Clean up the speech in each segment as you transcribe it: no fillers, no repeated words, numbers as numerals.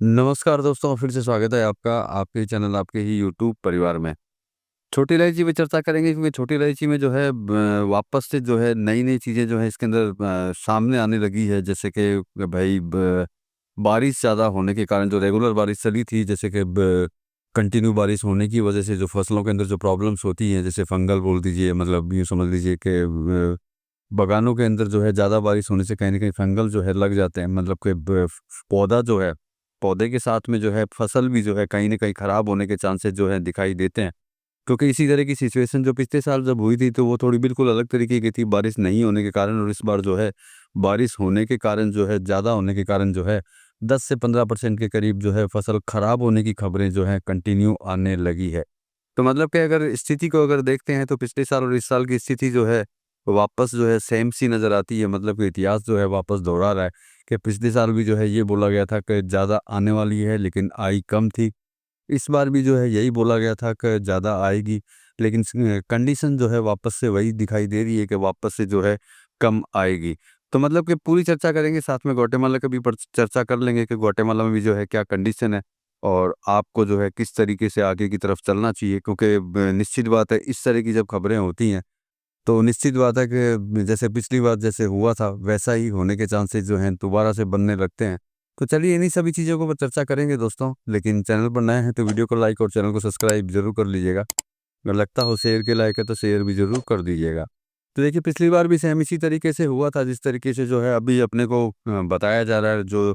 नमस्कार दोस्तों, फिर से स्वागत है आपका आपके चैनल, आपके ही यूट्यूब परिवार में। छोटी इलायची पे चर्चा करेंगे क्योंकि छोटी इलायची में जो है वापस से जो है नई-नई चीज़ें जो है इसके अंदर सामने आने लगी है। जैसे कि भई ब बारिश ज़्यादा होने के कारण जो रेगुलर बारिश चली थी, जैसे कि कंटिन्यू बारिश होने की वजह से जो फसलों के अंदर जो प्रॉब्लम्स होती हैं, जैसे फंगल बोल दीजिए, मतलब यूँ समझ लीजिए कि बगानों के अंदर जो है ज़्यादा बारिश होने से कहीं न कहीं फंगल जो है लग जाते हैं। मतलब कि पौधा जो है, पौधे के साथ में जो है फसल भी जो है कहीं न कहीं खराब होने के चांसेस जो है दिखाई देते हैं। क्योंकि इसी तरह की सिचुएशन जो पिछले साल जब हुई थी, तो वो थोड़ी बिल्कुल अलग तरीके की थी, बारिश नहीं होने के कारण। और इस बार जो है बारिश होने के कारण जो है, ज़्यादा होने के कारण जो है 10 से 15% के करीब जो है फसल खराब होने की खबरें जो हैं कंटिन्यू आने लगी है। तो मतलब कि अगर स्थिति को अगर देखते हैं, तो पिछले साल और इस साल की स्थिति जो है वापस जो है सेम सी नज़र आती है। मतलब कि इतिहास जो है वापस दोहरा रहा है कि पिछले साल भी जो है ये बोला गया था कि ज़्यादा आने वाली है, लेकिन आई कम थी। इस बार भी जो है यही बोला गया था कि ज़्यादा आएगी, लेकिन कंडीशन जो है वापस से वही दिखाई दे रही है कि वापस से जो है कम आएगी। तो मतलब कि पूरी चर्चा करेंगे, साथ में ग्वाटेमाला का भी चर्चा कर लेंगे कि ग्वाटेमाला में भी जो है क्या कंडीशन है और आपको जो है किस तरीके से आगे की तरफ चलना चाहिए। क्योंकि निश्चित बात है, इस तरह की जब खबरें होती हैं, तो निश्चित बात है कि जैसे पिछली बार जैसे हुआ था, वैसा ही होने के चांसेस जो हैं दोबारा से बनने लगते हैं। तो चलिए इन्हीं सभी चीज़ों के ऊपर चर्चा करेंगे दोस्तों। लेकिन चैनल पर नए हैं तो वीडियो को लाइक और चैनल को सब्सक्राइब ज़रूर कर लीजिएगा। अगर लगता हो शेयर के लायक है तो शेयर भी ज़रूर कर दीजिएगा। तो देखिए, पिछली बार भी सेम इसी तरीके से हुआ था, जिस तरीके से जो है अभी अपने को बताया जा रहा है। जो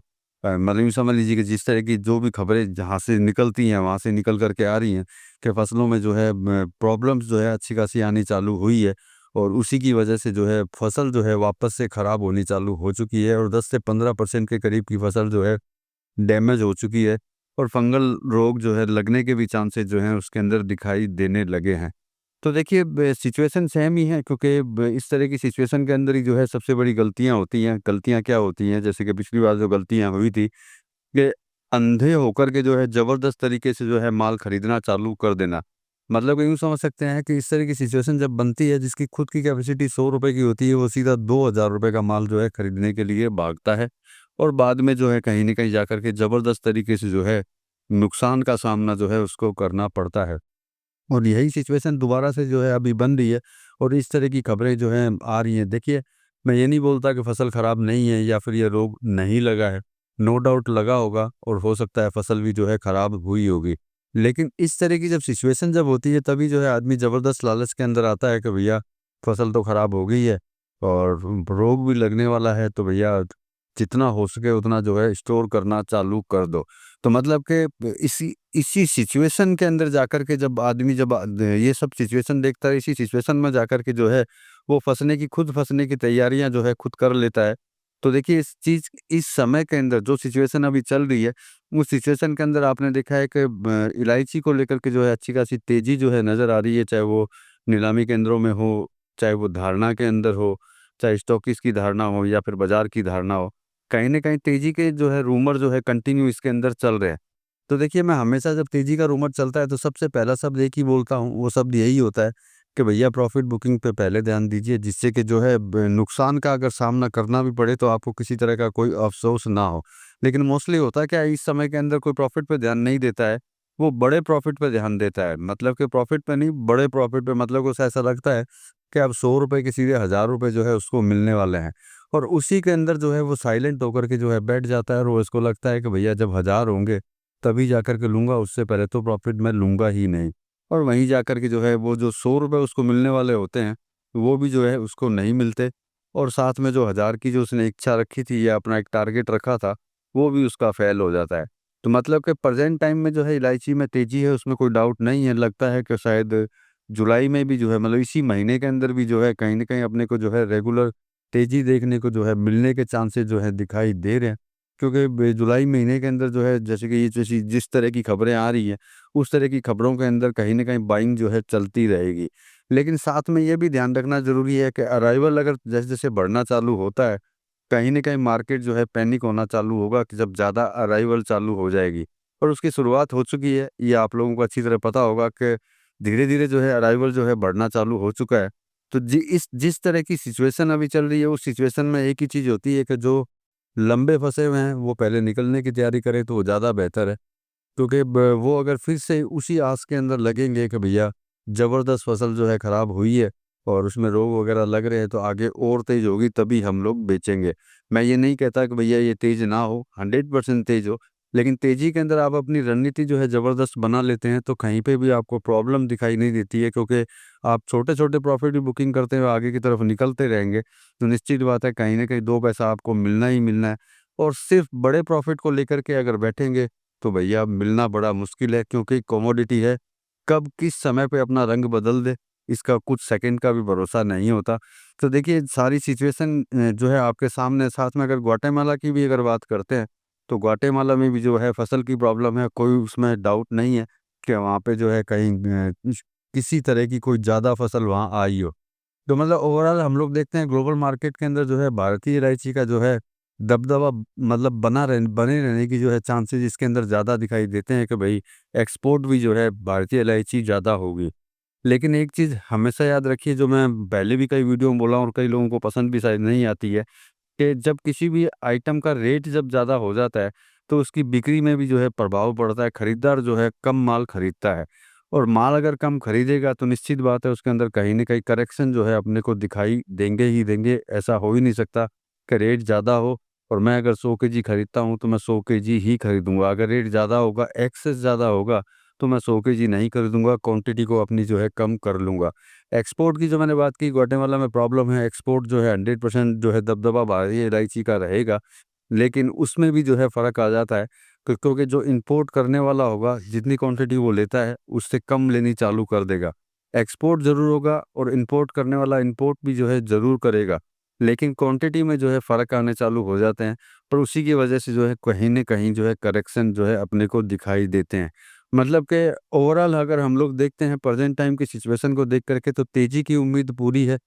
मतलब यूँ समझ लीजिए कि जिस तरह की जो भी खबरें जहाँ से निकलती हैं, वहाँ से निकल कर के आ रही हैं कि फसलों में जो है प्रॉब्लम्स जो है अच्छी खासी आनी चालू हुई है। और उसी की वजह से जो है फसल जो है वापस से खराब होनी चालू हो चुकी है, और 10 से 15% के करीब की फसल जो है डैमेज हो चुकी है। और फंगल रोग जो है लगने के भी चांसेस जो हैं उसके अंदर दिखाई देने लगे हैं। तो देखिए, सिचुएशन सेम ही है, क्योंकि इस तरह की सिचुएशन के अंदर ही जो है सबसे बड़ी गलतियाँ होती हैं। गलतियाँ क्या होती हैं, जैसे कि पिछली बार जो गलतियाँ हुई थी कि अंधे होकर के जो है ज़बरदस्त तरीके से जो है माल खरीदना चालू कर देना। मतलब कि यूँ समझ सकते हैं कि इस तरह की सिचुएशन जब बनती है, जिसकी खुद की कैपेसिटी ₹100 की होती है, वो सीधा ₹2000 का माल जो है खरीदने के लिए भागता है। और बाद में जो है कहीं न कहीं जाकर के ज़बरदस्त तरीके से जो है नुकसान का सामना जो है उसको करना पड़ता है। और यही सिचुएशन दोबारा से जो है अभी बन रही है, और इस तरह की खबरें जो हैं आ रही हैं। देखिए, मैं ये नहीं बोलता कि फसल खराब नहीं है या फिर ये रोग नहीं लगा है। नो डाउट लगा होगा, और हो सकता है फसल भी जो है खराब हुई होगी। लेकिन इस तरह की जब सिचुएशन जब होती है, तभी जो है आदमी ज़बरदस्त लालच के अंदर आता है कि भैया फसल तो खराब हो गई है और रोग भी लगने वाला है, तो भैया जितना हो सके उतना जो है स्टोर करना चालू कर दो। तो मतलब कि इसी इसी सिचुएशन के अंदर जाकर के जब आदमी जब ये सब सिचुएशन देखता है, इसी सिचुएशन में जाकर के जो है वो खुद फँसने की तैयारियाँ जो है खुद कर लेता है। तो देखिए, इस समय के अंदर जो सिचुएशन अभी चल रही है, उस सिचुएशन के अंदर आपने देखा है कि इलायची को लेकर के जो है अच्छी खासी तेज़ी जो है नज़र आ रही है, चाहे वो नीलामी केंद्रों में हो, चाहे वो धारणा के अंदर हो, चाहे स्टॉकिस्ट की धारणा हो या फिर बाज़ार की धारणा हो। कहीं न कहीं तेज़ी के जो है रूमर जो है कंटिन्यू इसके अंदर चल रहे हैं। तो देखिए, मैं हमेशा जब तेज़ी का रूमर चलता है, तो सबसे पहला शब्द एक ही बोलता हूँ, वो शब्द यही होता है कि भैया प्रॉफ़िट बुकिंग पे पहले ध्यान दीजिए, जिससे कि जो है नुकसान का अगर सामना करना भी पड़े तो आपको किसी तरह का कोई अफ़सोस ना हो। लेकिन मोस्टली होता क्या है, इस समय के अंदर कोई प्रॉफ़िट पे ध्यान नहीं देता है, वो बड़े प्रॉफ़िट पे ध्यान देता है। मतलब कि प्रॉफ़िट पे नहीं, बड़े प्रॉफ़िट पे, मतलब उसे ऐसा लगता है कि अब ₹100 के सीधे ₹1000 जो है उसको मिलने वाले हैं। और उसी के अंदर जो है वो साइलेंट होकर के जो है बैठ जाता है, और वो इसको लगता है कि भैया जब 1000 होंगे तभी जाकर के लूँगा, उससे पहले तो प्रॉफ़िट मैं लूँगा ही नहीं। और वहीं जाकर के जो है वो जो ₹100 उसको मिलने वाले होते हैं, वो भी जो है उसको नहीं मिलते, और साथ में जो 1000 की जो उसने इच्छा रखी थी या अपना एक टारगेट रखा था, वो भी उसका फ़ेल हो जाता है। तो मतलब कि प्रेज़ेंट टाइम में जो है इलायची में तेज़ी है, उसमें कोई डाउट नहीं है। लगता है कि शायद जुलाई में भी जो है, मतलब इसी महीने के अंदर भी जो है कहीं न कहीं अपने को जो है रेगुलर तेज़ी देखने को जो है मिलने के चांसेस जो है दिखाई दे रहे हैं। क्योंकि जुलाई महीने के अंदर जो है, जैसे कि ये जैसी जिस तरह की खबरें आ रही हैं, उस तरह की खबरों के अंदर कहीं न कहीं बाइंग जो है चलती रहेगी। लेकिन साथ में ये भी ध्यान रखना ज़रूरी है कि अराइवल अगर जैसे-जैसे बढ़ना चालू होता है, कहीं न कहीं मार्केट जो है पैनिक होना चालू होगा कि जब ज़्यादा अराइवल चालू हो जाएगी। और उसकी शुरुआत हो चुकी है, ये आप लोगों को अच्छी तरह पता होगा कि धीरे-धीरे जो है अराइवल जो है बढ़ना चालू हो चुका है। तो जिस तरह की सिचुएशन अभी चल रही है, उस सिचुएशन में एक ही चीज़ होती है कि जो लंबे फँसे हुए हैं वो पहले निकलने की तैयारी करें तो वो ज़्यादा बेहतर है। क्योंकि वो अगर फिर से उसी आस के अंदर लगेंगे कि भैया ज़बरदस्त फसल जो है ख़राब हुई है और उसमें रोग वगैरह लग रहे हैं तो आगे और तेज़ होगी तभी हम लोग बेचेंगे। मैं ये नहीं कहता कि भैया ये तेज़ ना हो, 100% तेज़ हो, लेकिन तेज़ी के अंदर आप अपनी रणनीति जो है ज़बरदस्त बना लेते हैं तो कहीं पे भी आपको प्रॉब्लम दिखाई नहीं देती है, क्योंकि आप छोटे-छोटे प्रॉफ़िट की बुकिंग करते हुए आगे की तरफ निकलते रहेंगे, तो निश्चित बात है कहीं न कहीं 2 पैसा आपको मिलना ही मिलना है। और सिर्फ़ बड़े प्रॉफ़िट को लेकर के अगर बैठेंगे तो भैया मिलना बड़ा मुश्किल है, क्योंकि कमोडिटी है, कब किस समय पे अपना रंग बदल दे, इसका कुछ सेकंड का भी भरोसा नहीं होता। तो देखिए सारी सिचुएशन जो है आपके सामने, साथ में अगर ग्वाटेमाला की भी अगर बात करते हैं, तो ग्वाटेमाला में भी जो है फसल की प्रॉब्लम है, कोई उसमें डाउट नहीं है कि वहाँ पे जो है कहीं किसी तरह की कोई ज़्यादा फसल वहाँ आई हो। तो मतलब ओवरऑल हम लोग देखते हैं ग्लोबल मार्केट के अंदर जो है भारतीय इलायची का जो है दबदबा, मतलब बने रहने की जो है चांसेस इसके अंदर ज़्यादा दिखाई देते हैं कि भाई एक्सपोर्ट भी जो है भारतीय इलायची ज़्यादा होगी। लेकिन एक चीज़ हमेशा याद रखिए, जो मैं पहले भी कई वीडियो में बोला और कई लोगों को पसंद भी शायद नहीं आती है, कि जब किसी भी आइटम का रेट जब ज़्यादा हो जाता है, तो उसकी बिक्री में भी जो है प्रभाव पड़ता है। खरीदार जो है कम माल खरीदता है और माल अगर कम खरीदेगा तो निश्चित बात है उसके अंदर कहीं न कहीं करेक्शन जो है अपने को दिखाई देंगे ही देंगे। ऐसा हो ही नहीं सकता कि रेट ज़्यादा हो और मैं अगर 100 केजी खरीदता हूँ तो मैं 100 केजी ही खरीदूँगा। अगर रेट ज़्यादा होगा, एक्सेस ज़्यादा होगा, तो मैं 100 केजी नहीं खरीदूँगा, क्वांटिटी को अपनी जो है कम कर लूँगा। एक्सपोर्ट की जो मैंने बात की, ग्वाटेमाला में प्रॉब्लम है, एक्सपोर्ट जो है 100% जो है दबदबा भारतीय इलायची का रहेगा, लेकिन उसमें भी जो है फ़र्क आ जाता है, क्योंकि जो इंपोर्ट करने वाला होगा, जितनी क्वांटिटी वो लेता है, उससे कम लेनी चालू कर देगा। एक्सपोर्ट ज़रूर होगा और इंपोर्ट करने वाला इंपोर्ट भी जो है ज़रूर करेगा, लेकिन क्वांटिटी में जो है फ़र्क आने चालू हो जाते हैं, पर उसी की वजह से जो है कहीं न कहीं जो है करेक्शन जो है अपने को दिखाई देते हैं। मतलब कि ओवरऑल अगर हम लोग देखते हैं प्रेज़ेंट टाइम की सिचुएशन को देख कर के, तो तेज़ी की उम्मीद पूरी है।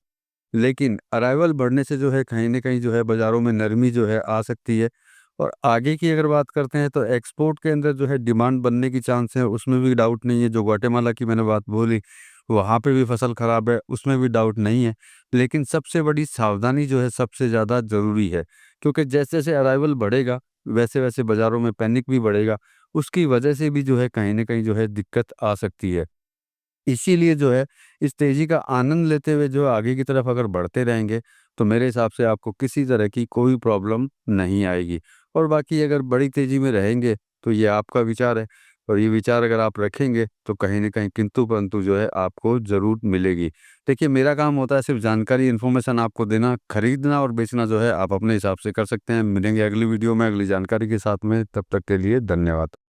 लेकिन अराइवल बढ़ने से जो है कहीं न कहीं जो है बाज़ारों में नरमी जो है आ सकती है। और आगे की अगर बात करते हैं तो एक्सपोर्ट के अंदर जो है डिमांड बनने की चांस है, उसमें भी डाउट नहीं है। जो ग्वाटेमाला की मैंने बात बोली, वहाँ पे भी फसल ख़राब है, उसमें भी डाउट नहीं है। लेकिन सबसे बड़ी सावधानी जो है सबसे ज़्यादा ज़रूरी है, क्योंकि जैसे-जैसे अराइवल बढ़ेगा, वैसे-वैसे बाज़ारों में पैनिक भी बढ़ेगा। उसकी वजह से भी जो है कहीं न कहीं जो है दिक्कत आ सकती है। इसीलिए जो है इस तेज़ी का आनंद लेते हुए जो आगे की तरफ अगर बढ़ते रहेंगे, तो मेरे हिसाब से आपको किसी तरह की कोई प्रॉब्लम नहीं आएगी। और बाकी अगर बड़ी तेज़ी में रहेंगे, तो ये आपका विचार है और ये विचार अगर आप रखेंगे, तो कहीं न कहीं किंतु-परंतु जो है आपको ज़रूर मिलेगी। देखिए मेरा काम होता है सिर्फ़ जानकारी, इन्फॉर्मेशन आपको देना, खरीदना और बेचना जो है आप अपने हिसाब से कर सकते हैं। मिलेंगे अगली वीडियो में अगली जानकारी के साथ में, तब तक के लिए धन्यवाद।